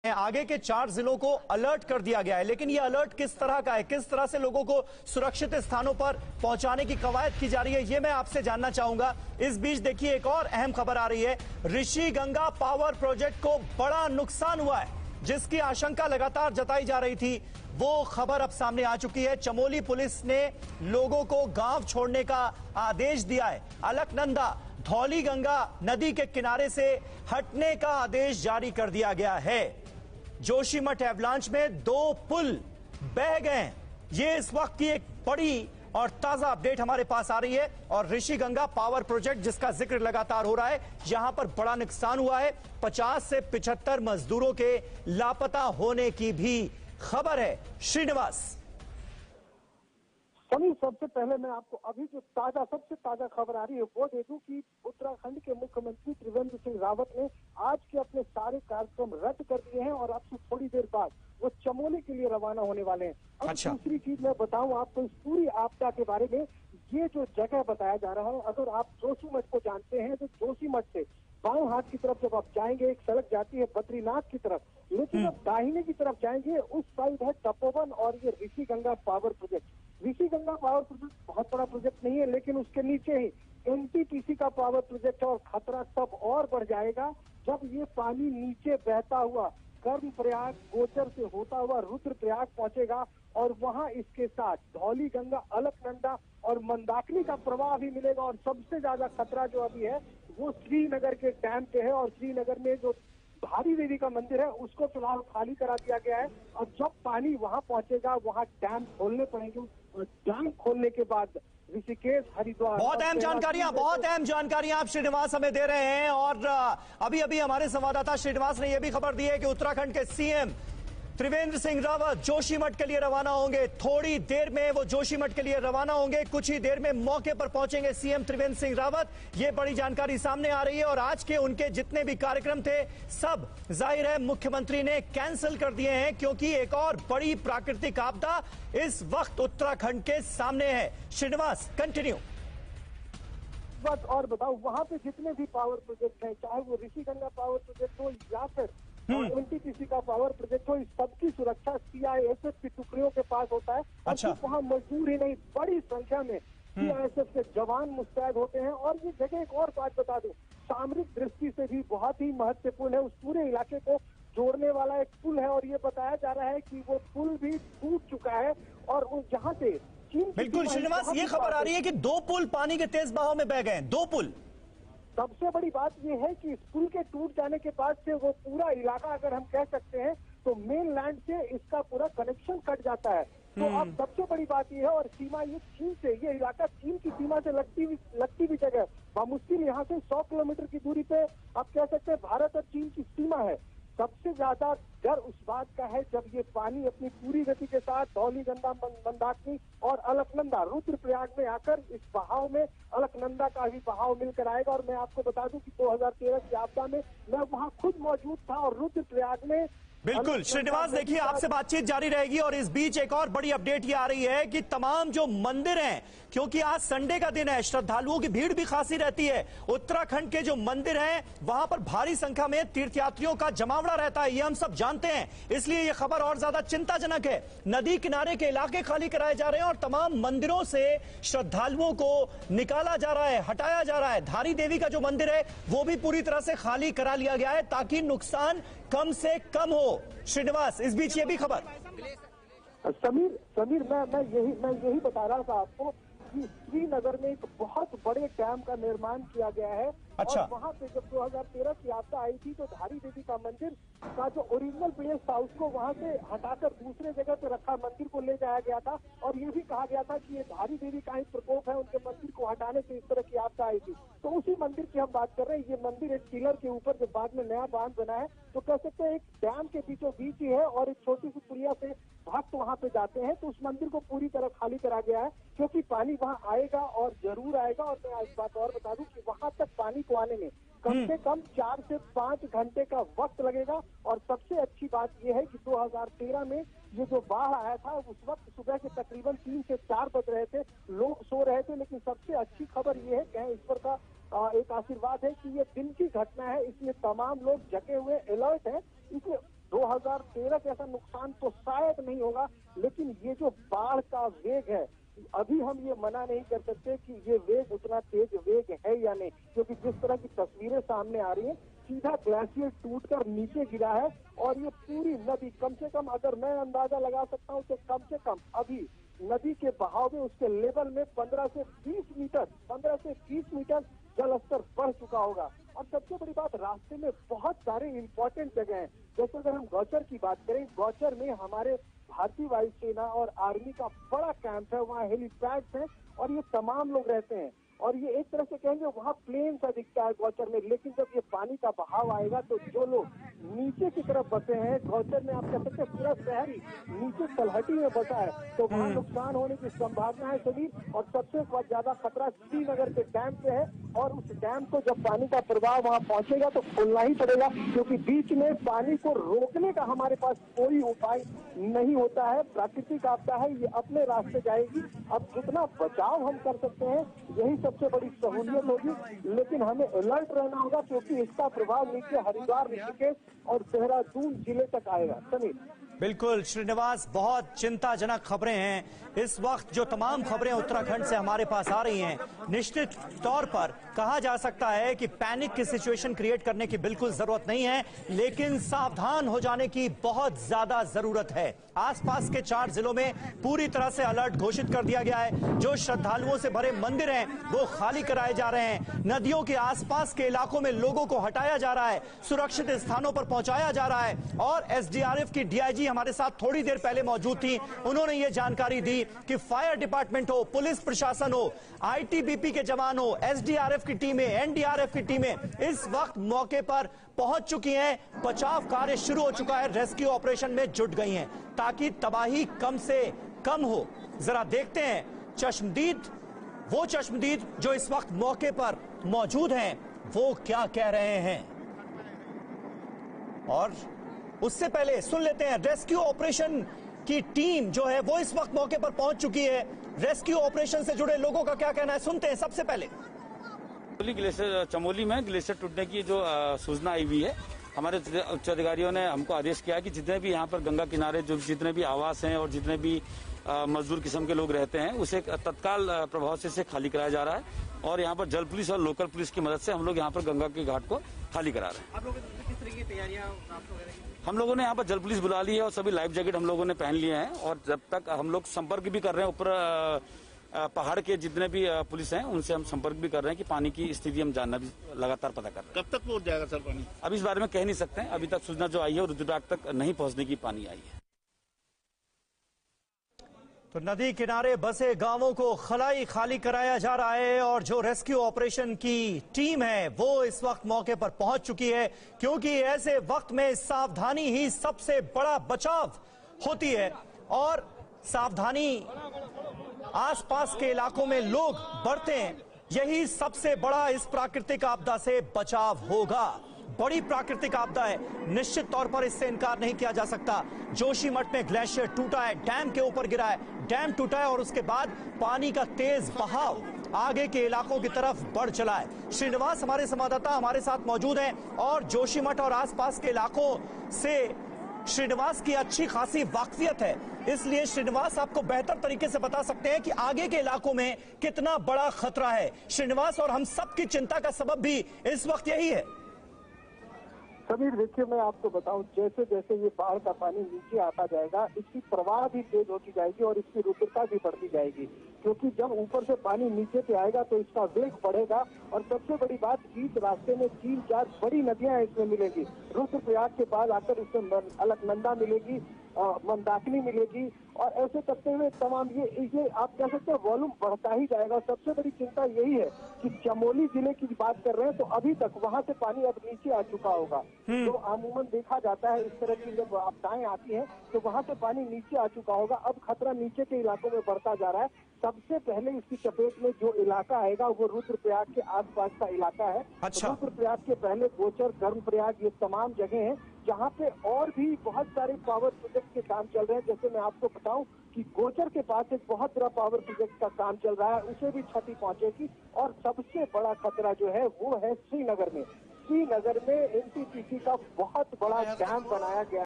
आगे के 4 जिलों को अलर्ट कर दिया गया है, लेकिन यह अलर्ट किस तरह का है, किस तरह से लोगों को सुरक्षित स्थानों पर पहुंचाने की कवायद की जा रही है, यह मैं आपसे जानना चाहूंगा। इस बीच देखिए एक और अहम खबर आ रही है। ऋषिगंगा पावर प्रोजेक्ट को बड़ा नुकसान हुआ है, जिसकी आशंका लगातार जताई जा रही थी, वो खबर अब सामने आ चुकी है। चमोली पुलिस ने लोगों को गांव छोड़ने का आदेश दिया है। अलकनंदा धौलीगंगा नदी के किनारे से हटने का आदेश जारी कर दिया गया है। जोशीमठ एवलांच में 2 पुल बह गए। ये इस वक्त की एक बड़ी और ताजा अपडेट हमारे पास आ रही है। और ऋषिगंगा पावर प्रोजेक्ट जिसका जिक्र लगातार हो रहा है, यहां पर बड़ा नुकसान हुआ है। 50 से 75 मजदूरों के लापता होने की भी खबर है। श्रीनिवास। समीर, सबसे पहले मैं आपको अभी जो सबसे ताजा खबर आ रही है वो दे दूं कि उत्तराखंड के मुख्यमंत्री त्रिवेंद्र सिंह रावत ने आज के अपने सारे कार्यक्रम रद्द कर दिए हैं और अब से थोड़ी देर बाद वो चमोली के लिए रवाना होने वाले हैं। अब अच्छा। दूसरी चीज मैं बताऊं आपको इस पूरी आपदा के बारे में। ये जो जगह बताया जा रहा है, अगर आप जोशीमठ को जानते हैं तो जोशीमठ से बाएं हाथ की तरफ जब आप जाएंगे एक सड़क जाती है बद्रीनाथ की तरफ, लेकिन अब दाहिने की तरफ जाएंगे उस साइड है तपोवन और ये Rishiganga power project. Rishiganga power project बहुत बड़ा प्रोजेक्ट नहीं है, लेकिन उसके नीचे ही एनटीपीसी का पावर प्रोजेक्ट है और खतरा तब और बढ़ जाएगा जब ये पानी नीचे बहता हुआ कर्णप्रयाग गोचर से होता हुआ रुद्रप्रयाग पहुंचेगा और वहां इसके साथ धौलीगंगा, अलकनंदा और मंदाकिनी का प्रवाह भी मिलेगा। और सबसे ज्यादा खतरा जो अभी है वो श्रीनगर के डैम पे है और श्रीनगर में जो धारी देवी का मंदिर है उसको फिलहाल खाली करा दिया गया है और जब पानी वहां पहुंचेगा वहां डैम खोलने पड़ेंगे और डैम खोलने के बाद ऋषिकेश, हरिद्वार। बहुत अहम जानकारियां आप श्रीनिवास हमें दे रहे हैं। और अभी अभी हमारे संवाददाता श्रीनिवास ने यह भी खबर दी है कि उत्तराखंड के सीएम त्रिवेंद्र सिंह रावत जोशीमठ के लिए रवाना होंगे। थोड़ी देर में वो जोशीमठ के लिए रवाना होंगे, कुछ ही देर में मौके पर पहुंचेंगे सीएम त्रिवेंद्र सिंह रावत। ये बड़ी जानकारी सामने आ रही है। और आज के उनके जितने भी कार्यक्रम थे सब जाहिर है मुख्यमंत्री ने कैंसिल कर दिए हैं, क्योंकि एक और बड़ी प्राकृतिक आपदा इस वक्त उत्तराखंड के सामने है। श्रीनिवास, कंटिन्यू। बस और बताओ, वहां पे जितने भी पावर प्रोजेक्ट हैं, चाहे वो ऋषिगंगा पावर प्रोजेक्ट हो या फिर एनटीपीसी का पावर प्रोजेक्ट हो, इस सबकी सुरक्षा सीआईएसएफ की टुकड़ियों के पास होता है। अच्छा। वहाँ मजदूर ही नहीं, बड़ी संख्या में सीआईएसएफ के जवान मुस्तैद होते हैं। और ये जगह एक और बात बता दूं, सामरिक दृष्टि से भी बहुत ही महत्वपूर्ण है। उस पूरे इलाके को जोड़ने वाला एक पुल है और ये बताया जा रहा है कि वो पुल भी टूट चुका है और जहाँ से बिल्कुल श्रीनिवास, ये खबर आ रही है कि 2 पुल पानी के तेज बहाव में बह गए। 2 पुल। सबसे बड़ी बात यह है कि इस पुल के टूट जाने के बाद से वो पूरा इलाका, अगर हम कह सकते हैं तो मेन लैंड से इसका पूरा कनेक्शन कट जाता है। तो अब सबसे बड़ी बात यह है, और सीमा ये चीन से, ये इलाका चीन की सीमा से लगती भी जगह, बामुश्किल यहाँ से 100 किलोमीटर की दूरी पे आप कह सकते हैं भारत और चीन की सीमा है। सबसे ज्यादा डर उस बात का है जब ये पानी अपनी पूरी गति के साथ धौलीगंगा, मंदाकिनी और अलकनंदा रुद्रप्रयाग में आकर इस बहाव में अलकनंदा का भी बहाव मिलकर आएगा। और मैं आपको बता दूं कि 2013 की आपदा में मैं वहां खुद मौजूद था और रुद्रप्रयाग में। बिल्कुल श्रीनिवास, देखिए आपसे बातचीत जारी रहेगी। और इस बीच एक और बड़ी अपडेट ये आ रही है कि तमाम जो मंदिर हैं, क्योंकि आज संडे का दिन है, श्रद्धालुओं की भीड़ भी खासी रहती है। उत्तराखंड के जो मंदिर हैं वहां पर भारी संख्या में तीर्थयात्रियों का जमावड़ा रहता है, ये हम सब जानते हैं। इसलिए यह खबर और ज्यादा चिंताजनक है। नदी किनारे के इलाके खाली कराए जा रहे हैं और तमाम मंदिरों से श्रद्धालुओं को निकाला जा रहा है, हटाया जा रहा है। धारी देवी का जो मंदिर है वो भी पूरी तरह से खाली करा लिया गया है ताकि नुकसान कम से कम हो। श्रीनिवास, इस बीच ये भी खबर। समीर, मैं यही बता रहा था आपको कि श्रीनगर में एक बहुत बड़े डैम का निर्माण किया गया है। अच्छा। और वहाँ पे जब 2013 की आपदा आई थी तो धारी देवी का मंदिर का जो ओरिजिनल प्लेस था उसको वहाँ से हटाकर दूसरे जगह पे रखा, मंदिर को ले जाया गया था। और ये भी कहा गया था कि ये धारी देवी का ही प्रकोप है, उनके मंदिर को हटाने से इस तरह की आपदा आई थी। तो उसी मंदिर की हम बात कर रहे हैं। ये मंदिर एक पिलर के ऊपर जो बाद में नया बांध बना है, तो कह सकते हैं एक डैम के बीचों बीच ही है और एक छोटी सी पुलिया से भक्त वहाँ पे जाते हैं। तो उस मंदिर को पूरी तरह खाली करा गया है क्योंकि पानी वहाँ आएगा और जरूर आएगा। और मैं इस बात और बता दूं कि वहाँ तक पानी को आने में कम से कम 4 से 5 घंटे का वक्त लगेगा। और सबसे अच्छी बात यह है कि 2013 में ये जो बाढ़ आया था उस वक्त सुबह के तकरीबन 3 से 4 बज रहे थे, लोग सो रहे थे। लेकिन सबसे अच्छी खबर ये है कि ईश्वर का एक आशीर्वाद है कि ये दिन की घटना है, इसलिए तमाम लोग जगे हुए अलर्ट है। इसलिए 2013 जैसा नुकसान तो शायद नहीं होगा, लेकिन ये जो बाढ़ का वेग है, अभी हम ये मना नहीं कर सकते कि ये वेग उतना तेज वेग है या नहीं, क्योंकि जिस तरह की तस्वीरें सामने आ रही हैं, सीधा ग्लेशियर टूटकर नीचे गिरा है और ये पूरी नदी कम से कम, अगर मैं अंदाजा लगा सकता हूँ तो कम से कम अभी नदी के बहाव में, उसके लेवल में 15 से 20 मीटर जल स्तर बढ़ चुका होगा। और सबसे बड़ी बात, रास्ते में बहुत सारे इंपॉर्टेंट जगह हैं। जैसे अगर हम गौचर की बात करें, गौचर में हमारे भारतीय वायुसेना और आर्मी का बड़ा कैंप है, वहाँ हेलीपैड्स हैं और ये तमाम लोग रहते हैं। और ये एक तरह से कहेंगे वहाँ प्लेन सा दिखता है गौचर में, लेकिन जब ये पानी का बहाव आएगा तो जो लोग नीचे की तरफ बसे हैं, गौचर में आप कह सकते हैं पूरा शहर ही नीचे तलहटी में बसा है, तो वहाँ नुकसान होने की संभावना है सलीम। और सबसे ज्यादा खतरा श्रीनगर के डैम पे है, और उस डैम को जब पानी का प्रवाह वहाँ पहुंचेगा तो खोलना ही पड़ेगा, क्योंकि बीच में पानी को रोकने का हमारे पास कोई उपाय नहीं होता है। प्राकृतिक आपदा है, ये अपने रास्ते जाएगी। अब जितना बचाव हम कर सकते हैं यही सबसे बड़ी सहूलियत होगी, लेकिन हमें अलर्ट रहना होगा, क्योंकि इसका प्रभाव नीचे हरिद्वार, ऋषिकेश और देहरादून जिले तक आएगा। समीर। बिल्कुल श्रीनिवास, बहुत चिंताजनक खबरें हैं इस वक्त। जो तमाम खबरें उत्तराखंड से हमारे पास आ रही हैं, निश्चित तौर पर कहा जा सकता है कि पैनिक की सिचुएशन क्रिएट करने की बिल्कुल जरूरत नहीं है, लेकिन सावधान हो जाने की बहुत ज्यादा जरूरत है। आसपास के 4 जिलों में पूरी तरह से अलर्ट घोषित कर दिया गया है। जो श्रद्धालुओं से भरे मंदिर हैं वो खाली कराए जा रहे हैं। नदियों के आसपास के इलाकों में लोगों को हटाया जा रहा है, सुरक्षित स्थानों पर पहुंचाया जा रहा है। और एसडीआरएफ की डीआईजी हमारे साथ थोड़ी देर पहले मौजूद थी, उन्होंने ये जानकारी दी कि फायर डिपार्टमेंट हो, पुलिस प्रशासन हो, आईटीबीपी के जवान हो, एसडीआरएफ की टीमें, एनडीआरएफ की टीमें इस वक्त मौके पर पहुंच चुकी हैं। बचाव कार्य शुरू हो चुका है, रेस्क्यू ऑपरेशन में जुट गई हैं ताकि तबाही कम से कम हो। जरा देखते हैं वो चश्मदीद जो इस वक्त मौके पर मौजूद हैं, वो क्या कह रहे हैं। और उससे पहले सुन लेते हैं रेस्क्यू ऑपरेशन की टीम जो है वो इस वक्त मौके पर पहुंच चुकी है। रेस्क्यू ऑपरेशन से जुड़े लोगों का क्या कहना है, सुनते हैं सबसे पहले। ग्लेशियर चमोली में ग्लेशियर टूटने की जो सूचना आई हुई है, हमारे उच्च अधिकारियों ने हमको आदेश किया कि जितने भी यहाँ पर गंगा किनारे जो जितने भी आवास हैं और जितने भी मजदूर किस्म के लोग रहते हैं, उसे तत्काल प्रभाव से इसे खाली कराया जा रहा है। और यहाँ पर जल पुलिस और लोकल पुलिस की मदद से हम लोग यहाँ पर गंगा के घाट को खाली करा रहे हैं। आप लोगों की किस तरह की तैयारियां हम लोगों ने यहाँ पर जल पुलिस बुला ली है और सभी लाइफ जैकेट हम लोगों ने पहन लिए हैं। और जब तक हम लोग संपर्क भी कर रहे हैं, ऊपर पहाड़ के जितने भी पुलिस हैं उनसे हम संपर्क भी कर रहे हैं कि पानी की स्थिति हम जानना भी लगातार पता कर रहे हैं। कब तक पहुंच जाएगा सर पानी? अभी इस बारे में कह नहीं सकते हैं। अभी तक सूचना जो आई है रुद्रप्रयाग तक नहीं पहुंचने की पानी आई है। तो नदी किनारे बसे गांवों को खाली कराया जा रहा है और जो रेस्क्यू ऑपरेशन की टीम है वो इस वक्त मौके पर पहुंच चुकी है, क्योंकि ऐसे वक्त में सावधानी ही सबसे बड़ा बचाव होती है। और सावधानी आसपास के इलाकों में लोग बढ़ते हैं, यही सबसे बड़ा इस प्राकृतिक आपदा से बचाव होगा। बड़ी प्राकृतिक आपदा है, निश्चित तौर पर इससे इनकार नहीं किया जा सकता। जोशीमठ में ग्लेशियर टूटा है, डैम के ऊपर गिरा है, डैम टूटा है और उसके बाद पानी का तेज बहाव आगे के इलाकों की तरफ बढ़ चला है। श्रीनिवास हमारे संवाददाता हमारे साथ मौजूद हैं और जोशीमठ और आसपास के इलाकों से श्रीनिवास की अच्छी खासी वाकफियत है, इसलिए श्रीनिवास आपको बेहतर तरीके से बता सकते हैं कि आगे के इलाकों में कितना बड़ा खतरा है। श्रीनिवास, और हम सबकी चिंता का सबब भी इस वक्त यही है। समीर, देखिए मैं आपको बताऊं, जैसे जैसे ये बाढ़ का पानी नीचे आता जाएगा, इसकी प्रवाह भी तेज होती जाएगी और इसकी रुद्रता भी बढ़ती जाएगी, क्योंकि जब ऊपर से पानी नीचे पे आएगा तो इसका वेग बढ़ेगा। और सबसे बड़ी बात, बीच रास्ते में 3-4 बड़ी नदियां इसमें मिलेगी। रुद्रप्रयाग के बाद आकर इसमें अलकनंदा मिलेगी, मंदाकिनी मिलेगी, और ऐसे करते हुए तमाम ये आप कह सकते हैं वॉल्यूम बढ़ता ही जाएगा। सबसे बड़ी चिंता यही है कि चमोली जिले की बात कर रहे हैं तो अभी तक वहां से पानी अब नीचे आ चुका होगा। तो अमूमन देखा जाता है इस तरह की जब आपदाएं आती हैं तो वहां से पानी नीचे आ चुका होगा। अब खतरा नीचे के इलाकों में बढ़ता जा रहा है। सबसे पहले इसकी चपेट में जो इलाका आएगा वो रुद्रप्रयाग के आसपास का इलाका है। अच्छा। रुद्रप्रयाग के पहले गोचर, कर्णप्रयाग, ये तमाम जगह हैं जहाँ पे और भी बहुत सारे पावर प्रोजेक्ट के काम चल रहे हैं। जैसे मैं आपको बताऊं कि गोचर के पास एक बहुत बड़ा पावर प्रोजेक्ट का काम चल रहा है, उसे भी क्षति पहुंचेगी। और सबसे बड़ा खतरा जो है वो है श्रीनगर में। श्रीनगर में एनटीपीसी का बहुत बड़ा डैम बनाया गया